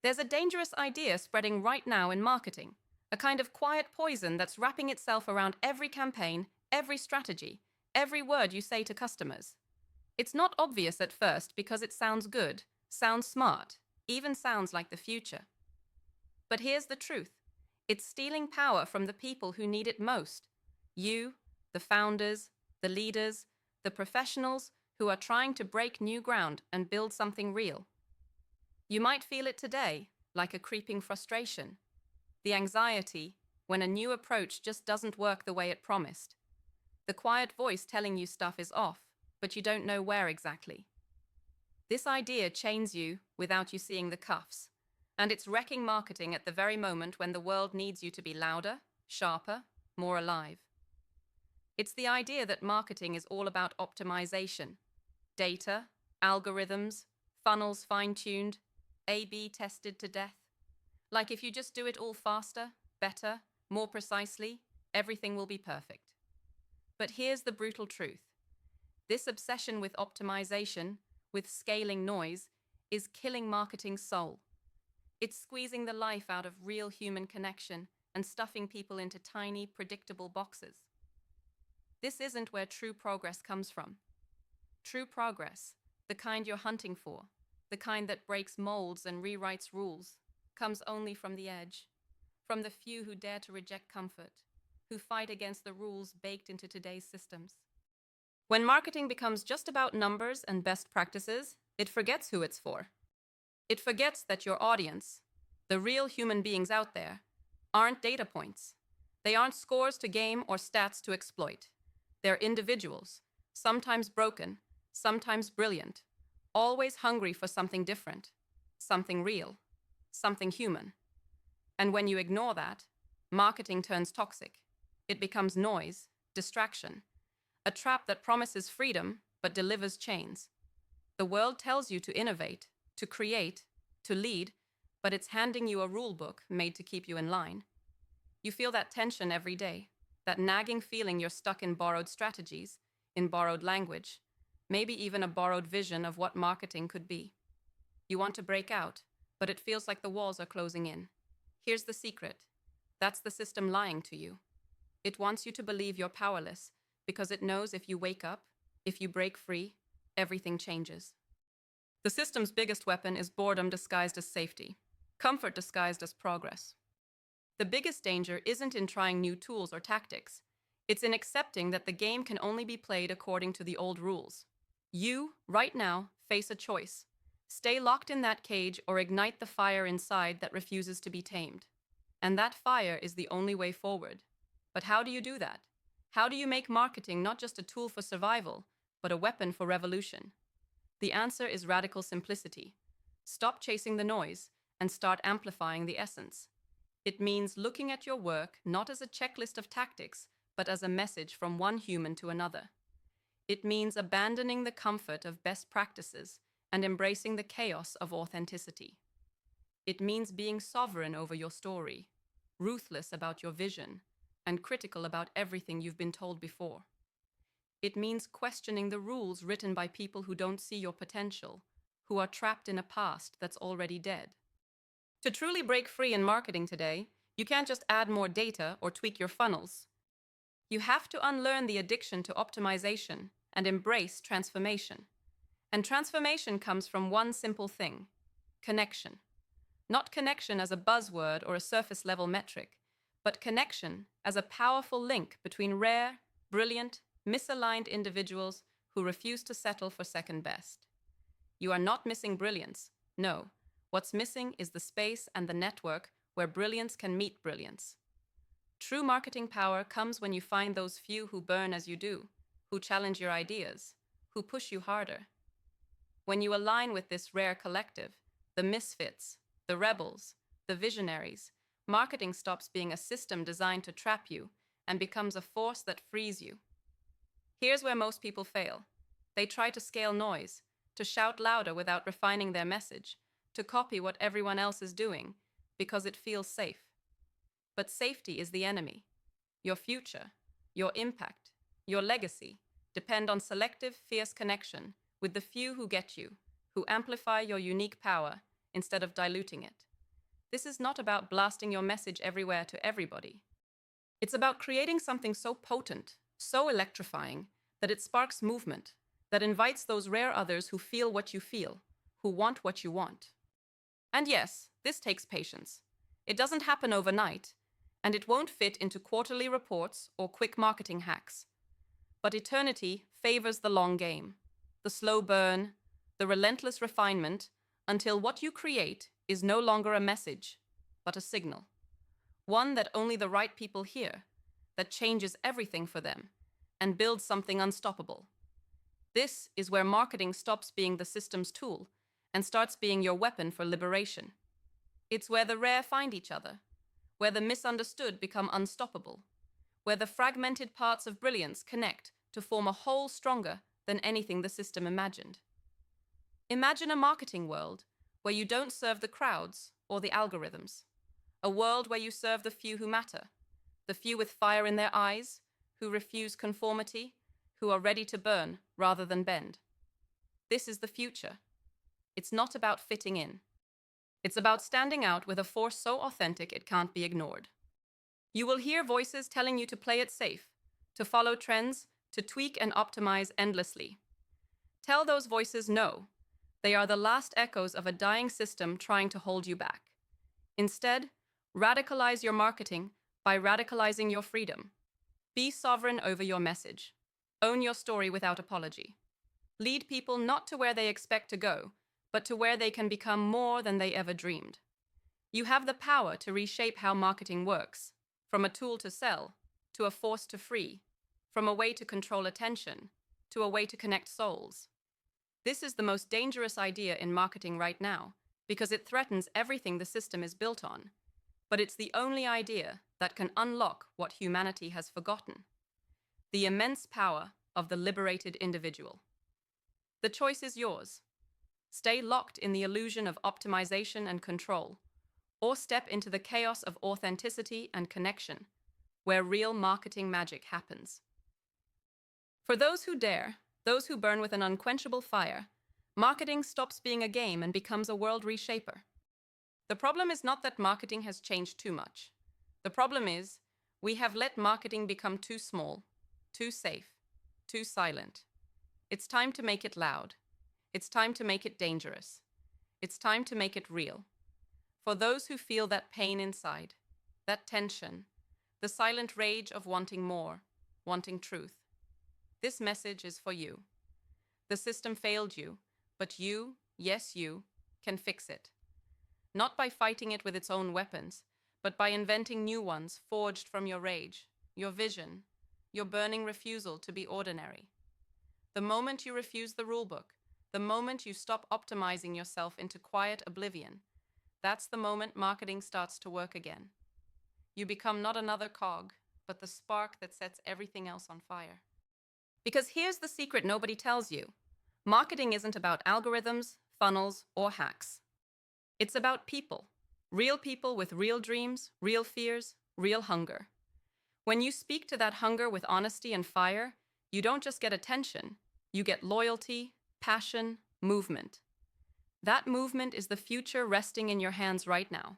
There's a dangerous idea spreading right now in marketing, a kind of quiet poison that's wrapping itself around every campaign, every strategy, every word you say to customers. It's not obvious at first because it sounds good, sounds smart, even sounds like the future. But here's the truth. It's stealing power from the people who need it most. You, the founders, the leaders, the professionals who are trying to break new ground and build something real. You might feel it today, like a creeping frustration. The anxiety when a new approach just doesn't work the way it promised. The quiet voice telling you stuff is off, but you don't know where exactly. This idea chains you without you seeing the cuffs, and it's wrecking marketing at the very moment when the world needs you to be louder, sharper, more alive. It's the idea that marketing is all about optimization, data, algorithms, funnels fine-tuned, A/B tested to death. Like if you just do it all faster, better, more precisely, everything will be perfect. But here's the brutal truth. This obsession with optimization, with scaling noise, is killing marketing's soul. It's squeezing the life out of real human connection and stuffing people into tiny, predictable boxes. This isn't where true progress comes from. True progress, the kind you're hunting for, the kind that breaks molds and rewrites rules, comes only from the edge, from the few who dare to reject comfort, who fight against the rules baked into today's systems. When marketing becomes just about numbers and best practices, it forgets who it's for. It forgets that your audience, the real human beings out there, aren't data points. They aren't scores to game or stats to exploit. They're individuals, sometimes broken, sometimes brilliant, always hungry for something different, something real, something human. And when you ignore that, marketing turns toxic. It becomes noise, distraction, a trap that promises freedom but delivers chains. The world tells you to innovate, to create, to lead, but it's handing you a rule book made to keep you in line. You feel that tension every day, that nagging feeling you're stuck in borrowed strategies, in borrowed language, maybe even a borrowed vision of what marketing could be. You want to break out, but it feels like the walls are closing in. Here's the secret. That's the system lying to you. It wants you to believe you're powerless because it knows if you wake up, if you break free, everything changes. The system's biggest weapon is boredom disguised as safety, comfort disguised as progress. The biggest danger isn't in trying new tools or tactics. It's in accepting that the game can only be played according to the old rules. You, right now, face a choice. Stay locked in that cage or ignite the fire inside that refuses to be tamed. And that fire is the only way forward. But how do you do that? How do you make marketing not just a tool for survival, but a weapon for revolution? The answer is radical simplicity. Stop chasing the noise and start amplifying the essence. It means looking at your work not as a checklist of tactics, but as a message from one human to another. It means abandoning the comfort of best practices and embracing the chaos of authenticity. It means being sovereign over your story, ruthless about your vision, and critical about everything you've been told before. It means questioning the rules written by people who don't see your potential, who are trapped in a past that's already dead. To truly break free in marketing today, you can't just add more data or tweak your funnels. You have to unlearn the addiction to optimization and embrace transformation. And transformation comes from one simple thing: connection. Not connection as a buzzword or a surface-level metric, but connection as a powerful link between rare, brilliant, misaligned individuals who refuse to settle for second best. You are not missing brilliance. No, what's missing is the space and the network where brilliance can meet brilliance. True marketing power comes when you find those few who burn as you do, who challenge your ideas, who push you harder. When you align with this rare collective, the misfits, the rebels, the visionaries, marketing stops being a system designed to trap you and becomes a force that frees you. Here's where most people fail. They try to scale noise, to shout louder without refining their message, to copy what everyone else is doing, because it feels safe. But safety is the enemy. Your future, your impact, your legacy depend on selective, fierce connection with the few who get you, who amplify your unique power instead of diluting it. This is not about blasting your message everywhere to everybody. It's about creating something so potent, so electrifying, that it sparks movement, that invites those rare others who feel what you feel, who want what you want. And yes, this takes patience. It doesn't happen overnight, and it won't fit into quarterly reports or quick marketing hacks. But eternity favors the long game, the slow burn, the relentless refinement, until what you create is no longer a message, but a signal. One that only the right people hear, that changes everything for them, and builds something unstoppable. This is where marketing stops being the system's tool and starts being your weapon for liberation. It's where the rare find each other, where the misunderstood become unstoppable, where the fragmented parts of brilliance connect to form a whole stronger than anything the system imagined. Imagine a marketing world where you don't serve the crowds or the algorithms, a world where you serve the few who matter, the few with fire in their eyes, who refuse conformity, who are ready to burn rather than bend. This is the future. It's not about fitting in. It's about standing out with a force so authentic it can't be ignored. You will hear voices telling you to play it safe, to follow trends, to tweak and optimize endlessly. Tell those voices no. They are the last echoes of a dying system trying to hold you back. Instead, radicalize your marketing by radicalizing your freedom. Be sovereign over your message. Own your story without apology. Lead people not to where they expect to go, but to where they can become more than they ever dreamed. You have the power to reshape how marketing works, from a tool to sell, to a force to free, from a way to control attention, to a way to connect souls. This is the most dangerous idea in marketing right now, because it threatens everything the system is built on. But it's the only idea that can unlock what humanity has forgotten: the immense power of the liberated individual. The choice is yours. Stay locked in the illusion of optimization and control, or step into the chaos of authenticity and connection, where real marketing magic happens. For those who dare, those who burn with an unquenchable fire, marketing stops being a game and becomes a world reshaper. The problem is not that marketing has changed too much. The problem is we have let marketing become too small, too safe, too silent. It's time to make it loud. It's time to make it dangerous. It's time to make it real. For those who feel that pain inside, that tension, the silent rage of wanting more, wanting truth, this message is for you. The system failed you, but you, yes you, can fix it. Not by fighting it with its own weapons, but by inventing new ones forged from your rage, your vision, your burning refusal to be ordinary. The moment you refuse the rulebook, the moment you stop optimizing yourself into quiet oblivion, that's the moment marketing starts to work again. You become not another cog, but the spark that sets everything else on fire. Because here's the secret nobody tells you. Marketing isn't about algorithms, funnels, or hacks. It's about people. Real people with real dreams, real fears, real hunger. When you speak to that hunger with honesty and fire, you don't just get attention, you get loyalty, passion, movement. That movement is the future resting in your hands right now.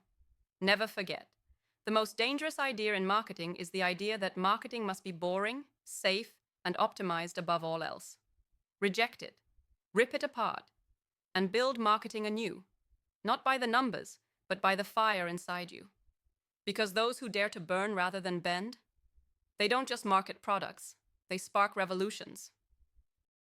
Never forget. The most dangerous idea in marketing is the idea that marketing must be boring, safe, and optimized above all else. Reject it. Rip it apart. And build marketing anew. Not by the numbers, but by the fire inside you. Because those who dare to burn rather than bend, they don't just market products, they spark revolutions.